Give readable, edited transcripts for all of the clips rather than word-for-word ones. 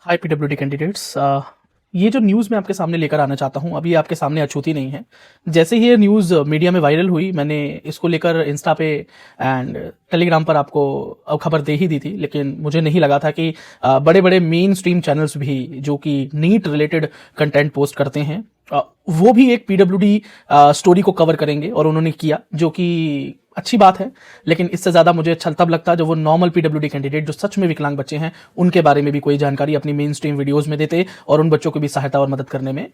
हाय PWD candidates. ये जो news मैं आपके सामने लेकर आना चाहता हूँ, अभी आपके सामने अछूती नहीं है। जैसे ही ये न्यूज़ मीडिया में वायरल हुई, मैंने इसको लेकर इंस्टा पे एंड टेलीग्राम पर आपको खबर दे ही दी थी, लेकिन मुझे नहीं लगा था कि बड़े बड़े मेन स्ट्रीम चैनल्स भी जो कि नीट रिलेटेड कंटेंट पोस्ट करते हैं, वो भी एक पीडब्ल्यूडी स्टोरी को कवर करेंगे, और उन्होंने किया, जो कि अच्छी बात है। लेकिन इससे ज्यादा मुझे अच्छा तब लगता है जो वो नॉर्मल पीडब्ल्यूडी कैंडिडेट जो सच में विकलांग बच्चे हैं, उनके बारे में भी कोई जानकारी अपनी मेन स्ट्रीम वीडियोज में देते और उन बच्चों को भी सहायता और मदद करने में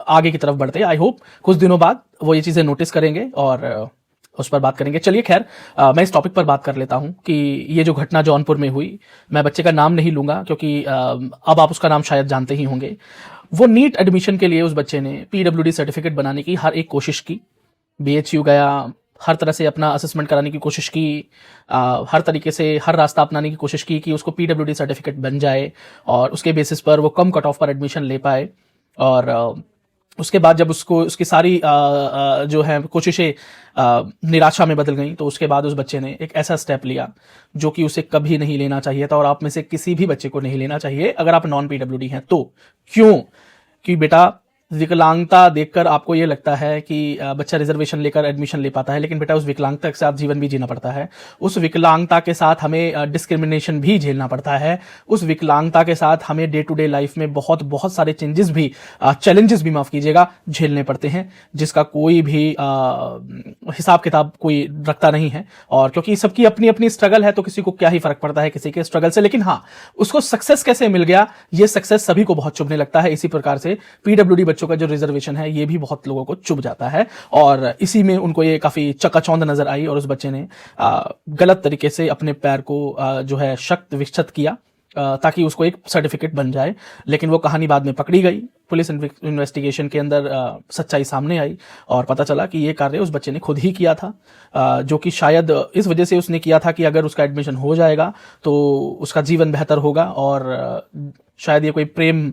आगे की तरफ बढ़ते। आई होप कुछ दिनों बाद वो ये चीजें नोटिस करेंगे और उस पर बात करेंगे। चलिए खैर, मैं इस टॉपिक पर बात कर लेता हूं कि ये जो घटना जौनपुर में हुई, मैं बच्चे का नाम नहीं लूंगा क्योंकि अब आप उसका नाम शायद जानते ही होंगे। वो नीट एडमिशन के लिए उस बच्चे ने पीडब्ल्यूडी सर्टिफिकेट बनाने की हर एक कोशिश की, बीएचयू गया, हर तरह से अपना असेसमेंट कराने की कोशिश की, हर तरीके से हर रास्ता अपनाने की कोशिश की कि उसको पीडब्ल्यूडी सर्टिफिकेट बन जाए और उसके बेसिस पर वो कम कट ऑफ पर एडमिशन ले पाए। और उसके बाद जब उसको उसकी सारी जो है कोशिशें निराशा में बदल गई, तो उसके बाद उस बच्चे ने एक ऐसा स्टेप लिया जो कि उसे कभी नहीं लेना चाहिए था, और आप में से किसी भी बच्चे को नहीं लेना चाहिए अगर आप नॉन पीडब्ल्यूडी हैं तो। क्यों? कि बेटा, विकलांगता देखकर आपको ये लगता है कि बच्चा रिजर्वेशन लेकर एडमिशन ले पाता है, लेकिन बेटा उस विकलांगता के साथ जीवन भी जीना पड़ता है। उस विकलांगता के साथ हमें डिस्क्रिमिनेशन भी झेलना पड़ता है। उस विकलांगता के साथ हमें डे टू डे लाइफ में बहुत बहुत सारे चैलेंजेस भी माफ कीजिएगा, झेलने पड़ते हैं, जिसका कोई भी हिसाब किताब कोई रखता नहीं है। और क्योंकि सबकी अपनी अपनी स्ट्रगल है, तो किसी को क्या ही फर्क पड़ता है किसी के स्ट्रगल से। लेकिन हाँ, उसको सक्सेस कैसे मिल गया, ये सक्सेस सभी को बहुत चुभने लगता है। इसी प्रकार से पीडब्ल्यूडी बच्चों का जो रिजर्वेशन है, ये भी बहुत लोगों को चुभ जाता है, और इसी में उनको ये काफी चकाचौंध नजर आई, और उस बच्चे ने गलत तरीके से अपने पैर को जो है शक्त विक्षत किया ताकि उसको एक सर्टिफिकेट बन जाए। लेकिन वो कहानी बाद में पकड़ी गई, पुलिस इन्वेस्टिगेशन के अंदर सच्चाई सामने आई और पता चला कि ये कार्य उस बच्चे ने खुद ही किया था, जो कि शायद इस वजह से उसने किया था कि अगर उसका एडमिशन हो जाएगा तो उसका जीवन बेहतर होगा। और शायद ये कोई प्रेम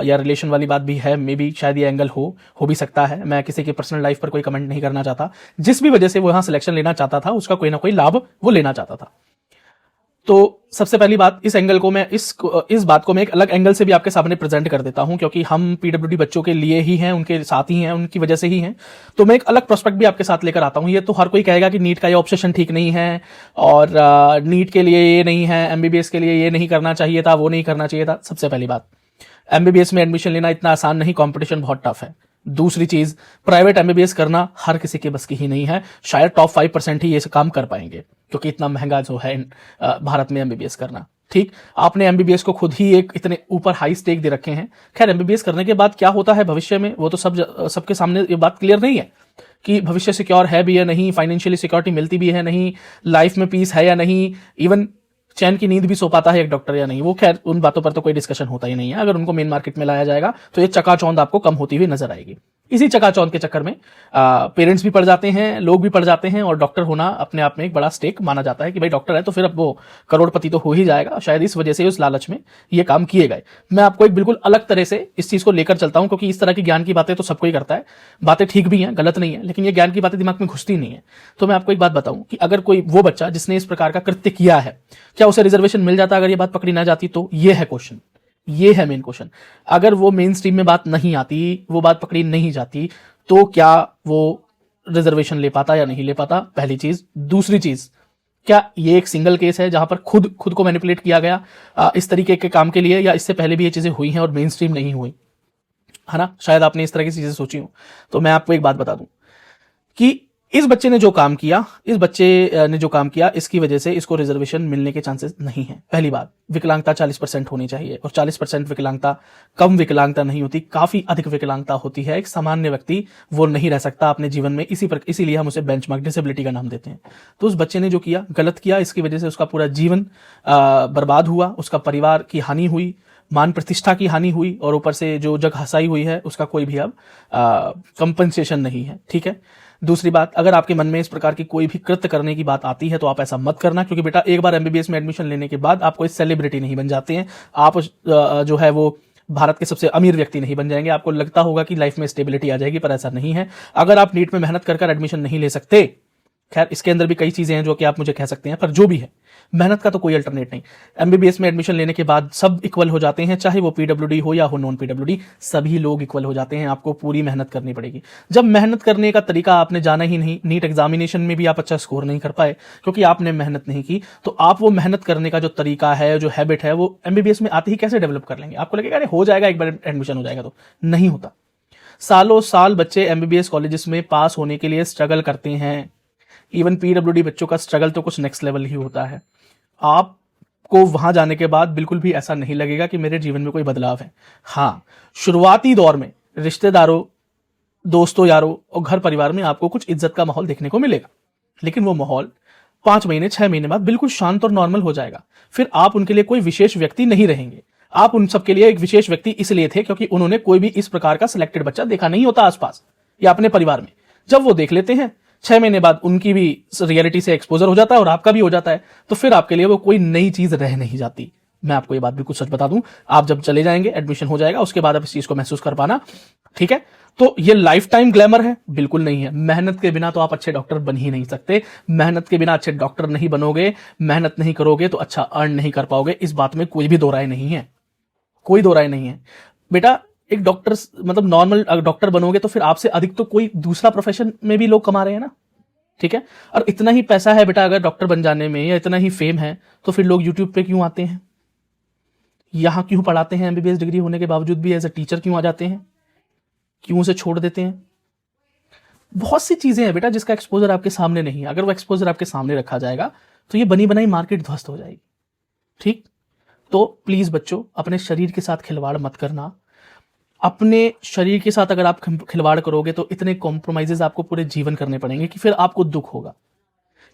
या रिलेशन वाली बात भी है, मे बी शायद ये एंगल हो भी सकता है। मैं किसी की पर्सनल लाइफ पर कोई कमेंट नहीं करना चाहता। जिस भी वजह से वो यहाँ सिलेक्शन लेना चाहता था, उसका कोई ना कोई लाभ वो लेना चाहता था। तो सबसे पहली बात, इस एंगल को मैं इस बात को मैं एक अलग एंगल से भी आपके सामने प्रेजेंट कर देता हूं, क्योंकि हम पीडब्ल्यूडी बच्चों के लिए ही हैं, उनके साथ ही हैं, उनकी वजह से ही हैं। तो मैं एक अलग प्रोस्पेक्ट भी आपके साथ लेकर आता हूं। ये तो हर कोई कहेगा कि नीट का ये ऑब्सेशन ठीक नहीं है, और नीट के लिए ये नहीं है, एमबीबीएस के लिए ये नहीं करना चाहिए था, वो नहीं करना चाहिए था। सबसे पहली बात, एमबीबीएस में एडमिशन लेना इतना आसान नहीं, कॉम्पिटिशन बहुत टफ है। दूसरी चीज, प्राइवेट एमबीबीएस करना हर किसी के बस की ही नहीं है, शायद टॉप 5% ही ये काम कर पाएंगे, क्योंकि इतना महंगा जो है भारत में एमबीबीएस करना। ठीक, आपने एमबीबीएस को खुद ही एक इतने ऊपर हाई स्टेक दे रखे हैं। खैर, एमबीबीएस करने के बाद क्या होता है भविष्य में, वो तो सबके सामने ये बात क्लियर नहीं है कि भविष्य सिक्योर है भी या नहीं, फाइनेंशियली सिक्योरिटी मिलती भी है नहीं, लाइफ में पीस है या नहीं, इवन चैन की नींद भी सो पाता है एक डॉक्टर या नहीं। वो खैर उन बातों पर तो कोई डिस्कशन होता ही नहीं है। अगर उनको मेन मार्केट में लाया जाएगा तो ये चकाचौंध आपको कम होती हुई नजर आएगी। इसी चकाचौंध के चक्कर में पेरेंट्स भी पड़ जाते हैं, लोग भी पड़ जाते हैं, और डॉक्टर होना अपने आप में एक बड़ा स्टेक माना जाता है कि भाई डॉक्टर है तो फिर अब वो करोड़पति तो हो ही जाएगा। शायद इस वजह से उस लालच में ये काम किए गए। मैं आपको एक बिल्कुल अलग तरह से इस चीज को लेकर चलता हूं, क्योंकि इस तरह की ज्ञान की बातें तो सब कोई करता है, बातें ठीक भी हैं, गलत नहीं है, लेकिन ये ज्ञान की बातें दिमाग में घुसती नहीं है। तो मैं आपको एक बात बताऊं कि अगर कोई वो बच्चा जिसने इस प्रकार का कृत्य किया है, क्या उसे रिजर्वेशन मिल जाता अगर ये बात पकड़ी ना जाती? तो ये है क्वेश्चन, ये है मेन क्वेश्चन। अगर वो मेन स्ट्रीम में बात नहीं आती, वो बात पकड़ी नहीं जाती, तो क्या वो रिजर्वेशन ले पाता या नहीं ले पाता? पहली चीज। दूसरी चीज, क्या ये एक सिंगल केस है जहां पर खुद को मैनिपुलेट किया गया इस तरीके के काम के लिए, या इससे पहले भी ये चीजें हुई हैं और मेन स्ट्रीम नहीं हुई? है ना, शायद आपने इस तरह की चीजें सोची हो। तो मैं आपको एक बात बता दूं कि इस बच्चे ने जो काम किया, इसकी वजह से इसको रिजर्वेशन मिलने के चांसेस नहीं है। पहली बात, विकलांगता 40% होनी चाहिए, और 40% विकलांगता कम विकलांगता नहीं होती, काफी अधिक विकलांगता होती है। एक सामान्य व्यक्ति वो नहीं रह सकता अपने जीवन में, इसीलिए हम उसे बेंचमार्क डिसेबिलिटी का नाम देते हैं। तो उस बच्चे ने जो किया, गलत किया, इसकी वजह से उसका पूरा जीवन बर्बाद हुआ, उसका परिवार की हानि हुई, मान प्रतिष्ठा की हानि हुई, और ऊपर से जो जग हसाई हुई है उसका कोई भी अब कंपनसेशन नहीं है। ठीक है। दूसरी बात, अगर आपके मन में इस प्रकार की कोई भी कृत्य करने की बात आती है तो आप ऐसा मत करना, क्योंकि बेटा एक बार एमबीबीएस में एडमिशन लेने के बाद आप कोई सेलिब्रिटी नहीं बन जाते हैं, आप जो है वो भारत के सबसे अमीर व्यक्ति नहीं बन जाएंगे। आपको लगता होगा कि लाइफ में स्टेबिलिटी आ जाएगी, पर ऐसा नहीं है। अगर आप नीट में मेहनत कर एडमिशन नहीं ले सकते खैर इसके अंदर भी कई चीजें हैं जो कि आप मुझे कह सकते हैं, पर जो भी है मेहनत का तो कोई अल्टरनेट नहीं। एमबीबीएस में एडमिशन लेने के बाद सब इक्वल हो जाते हैं, चाहे वो पीडब्ल्यूडी हो या हो नॉन पीडब्ल्यूडी, सभी लोग इक्वल हो जाते हैं। आपको पूरी मेहनत करनी पड़ेगी। जब मेहनत करने का तरीका आपने जाना ही नहीं, नीट एग्जामिनेशन में भी आप अच्छा स्कोर नहीं कर पाए क्योंकि आपने मेहनत नहीं की, तो आप वो मेहनत करने का जो तरीका है, जो हैबिट है, वो एमबीबीएस में आते ही कैसे डेवलप कर लेंगे? आपको लगेगा अरे हो जाएगा, एक बार एडमिशन हो जाएगा, तो नहीं होता। सालों साल बच्चे एमबीबीएस कॉलेजेस में पास होने के लिए स्ट्रगल करते हैं। इवन पीडब्ल्यूडी बच्चों का स्ट्रगल तो कुछ नेक्स्ट लेवल ही होता है। आपको वहां जाने के बाद बिल्कुल भी ऐसा नहीं लगेगा कि मेरे जीवन में कोई बदलाव है। हाँ, शुरुआती दौर में रिश्तेदारों, दोस्तों, यारों और घर परिवार में आपको कुछ इज्जत का माहौल देखने को मिलेगा, लेकिन वो माहौल 5 महीने 6 महीने बाद बिल्कुल शांत और नॉर्मल हो जाएगा। फिर आप उनके लिए कोई विशेष व्यक्ति नहीं रहेंगे। आप उन सबके लिए एक विशेष व्यक्ति इसलिए थे क्योंकि उन्होंने कोई भी इस प्रकार का सिलेक्टेड बच्चा देखा नहीं होता आसपास या अपने परिवार में। जब वो देख लेते हैं, 6 महीने बाद उनकी भी रियलिटी से एक्सपोजर हो जाता है और आपका भी हो जाता है, तो फिर आपके लिए वो कोई नई चीज रह नहीं जाती। मैं आपको ये बात बिल्कुल सच बता दूं, आप जब चले जाएंगे, एडमिशन हो जाएगा, उसके बाद आप इस चीज को महसूस कर पाना, ठीक है? तो ये लाइफ टाइम ग्लैमर है? बिल्कुल नहीं है। मेहनत के बिना तो आप अच्छे डॉक्टर बन ही नहीं सकते। मेहनत के बिना अच्छे डॉक्टर नहीं बनोगे, मेहनत नहीं करोगे तो अच्छा अर्न नहीं कर पाओगे। इस बात में कोई भी दो राय नहीं है, कोई दो राय नहीं है बेटा। एक डॉक्टर मतलब नॉर्मल डॉक्टर बनोगे तो फिर आपसे अधिक तो कोई दूसरा प्रोफेशन में भी लोग कमा रहे हैं ना, ठीक है? और इतना ही पैसा है बेटा अगर डॉक्टर बन जाने में, या इतना ही फेम है, तो फिर लोग यूट्यूब पे क्यों आते हैं? यहां क्यों पढ़ाते हैं? एमबीबीएस डिग्री होने के बावजूद भी एज अ टीचर क्यों आ जाते हैं? क्यों उसे छोड़ देते हैं? बहुत सी चीजें हैं बेटा जिसका एक्सपोजर आपके सामने नहीं है। अगर वो एक्सपोजर आपके सामने रखा जाएगा तो ये बनी बनाई मार्केट ध्वस्त हो जाएगी, ठीक? तो प्लीज बच्चों, अपने शरीर के साथ खिलवाड़ मत करना। अपने शरीर के साथ अगर आप खिलवाड़ करोगे तो इतने कॉम्प्रोमाइजेस आपको पूरे जीवन करने पड़ेंगे कि फिर आपको दुख होगा।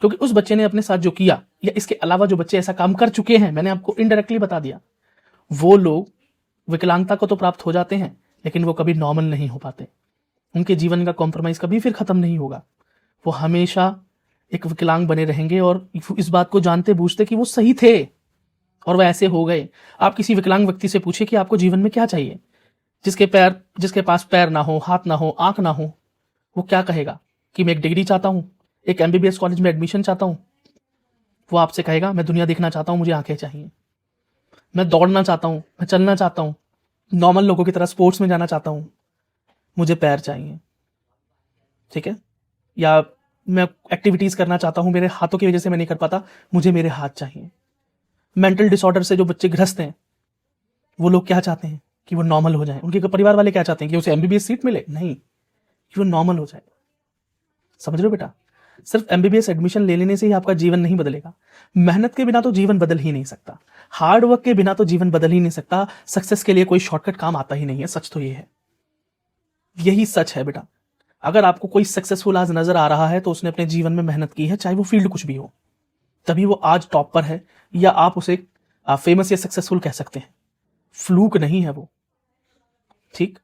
क्योंकि उस बच्चे ने अपने साथ जो किया, या इसके अलावा जो बच्चे ऐसा काम कर चुके हैं, मैंने आपको इनडायरेक्टली बता दिया, वो लोग विकलांगता को तो प्राप्त हो जाते हैं लेकिन वो कभी नॉर्मल नहीं हो पाते। उनके जीवन का कॉम्प्रोमाइज कभी फिर खत्म नहीं होगा। वो हमेशा एक विकलांग बने रहेंगे और इस बात को जानते बूझते कि वो सही थे और वह ऐसे हो गए। आप किसी विकलांग व्यक्ति से पूछिए कि आपको जीवन में क्या चाहिए? जिसके पास पैर ना हो, हाथ ना हो, आंख ना हो, वो क्या कहेगा कि मैं एक डिग्री चाहता हूं, एक एमबीबीएस कॉलेज में एडमिशन चाहता हूं? वो आपसे कहेगा मैं दुनिया देखना चाहता हूं, मुझे आंखें चाहिए, मैं दौड़ना चाहता हूं, मैं चलना चाहता हूं, नॉर्मल लोगों की तरह स्पोर्ट्स में जाना चाहता हूं, मुझे पैर चाहिए, ठीक है? या मैं एक्टिविटीज करना चाहता हूं, मेरे हाथों की वजह से मैं नहीं कर पाता, मुझे मेरे हाथ चाहिए। मेंटल डिसऑर्डर से जो बच्चे ग्रस्त हैं, वो लोग क्या चाहते हैं कि वो नॉर्मल हो जाए। उनके परिवार वाले क्या चाहते हैं कि उसे एमबीबीएस सीट मिले? नहीं, कि वो नॉर्मल हो जाए। समझ रहे हो बेटा? सिर्फ एमबीबीएस एडमिशन ले लेने से ही आपका जीवन नहीं बदलेगा। मेहनत के बिना तो जीवन बदल ही नहीं सकता। हार्ड वर्क के बिना तो जीवन बदल ही नहीं सकता। सक्सेस के लिए कोई शॉर्टकट काम आता ही नहीं है। सच तो ये है, यही सच है बेटा। अगर आपको कोई सक्सेसफुल आज नजर आ रहा है तो उसने अपने जीवन में मेहनत की है, चाहे वो फील्ड कुछ भी हो, तभी वो आज टॉप पर है, या आप उसे फेमस या सक्सेसफुल कह सकते हैं। फ्लूक नहीं है वो, ठीक?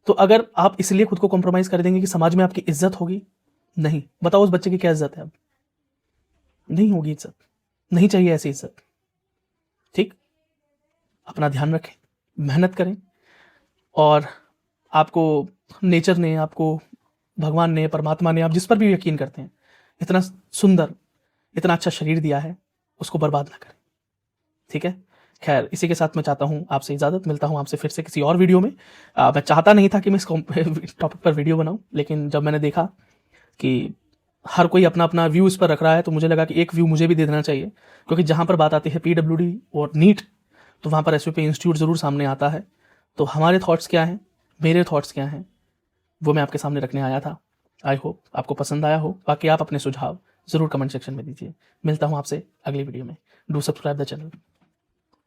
तो अगर आप इसलिए खुद को कॉम्प्रोमाइज कर देंगे कि समाज में आपकी इज्जत होगी, नहीं। बताओ उस बच्चे की क्या इज्जत है? अब नहीं होगी इज्जत, नहीं चाहिए ऐसी इज्जत, ठीक? अपना ध्यान रखें, मेहनत करें, और आपको नेचर ने, आपको भगवान ने, परमात्मा ने, आप जिस पर भी यकीन करते हैं, इतना सुंदर, इतना अच्छा शरीर दिया है, उसको बर्बाद ना करें, ठीक है? खैर, इसी के साथ मैं चाहता हूं आपसे इजाजत। मिलता हूं आपसे फिर से किसी और वीडियो में। मैं चाहता नहीं था कि मैं इस टॉपिक पर वीडियो बनाऊं, लेकिन जब मैंने देखा कि हर कोई अपना अपना व्यू इस पर रख रहा है, तो मुझे लगा कि एक व्यू मुझे भी दे देना चाहिए। क्योंकि जहां पर बात आती है पीडब्ल्यूडी और नीट, तो वहां पर एसवीपी इंस्टीट्यूट जरूर सामने आता है। तो हमारे थॉट्स क्या हैं, मेरे थॉट्स क्या हैं, वो मैं आपके सामने रखने आया था। आई होप आपको पसंद आया हो। बाकी आप अपने सुझाव जरूर कमेंट सेक्शन में दीजिए। मिलता हूं आपसे अगली वीडियो में। Do subscribe the channel.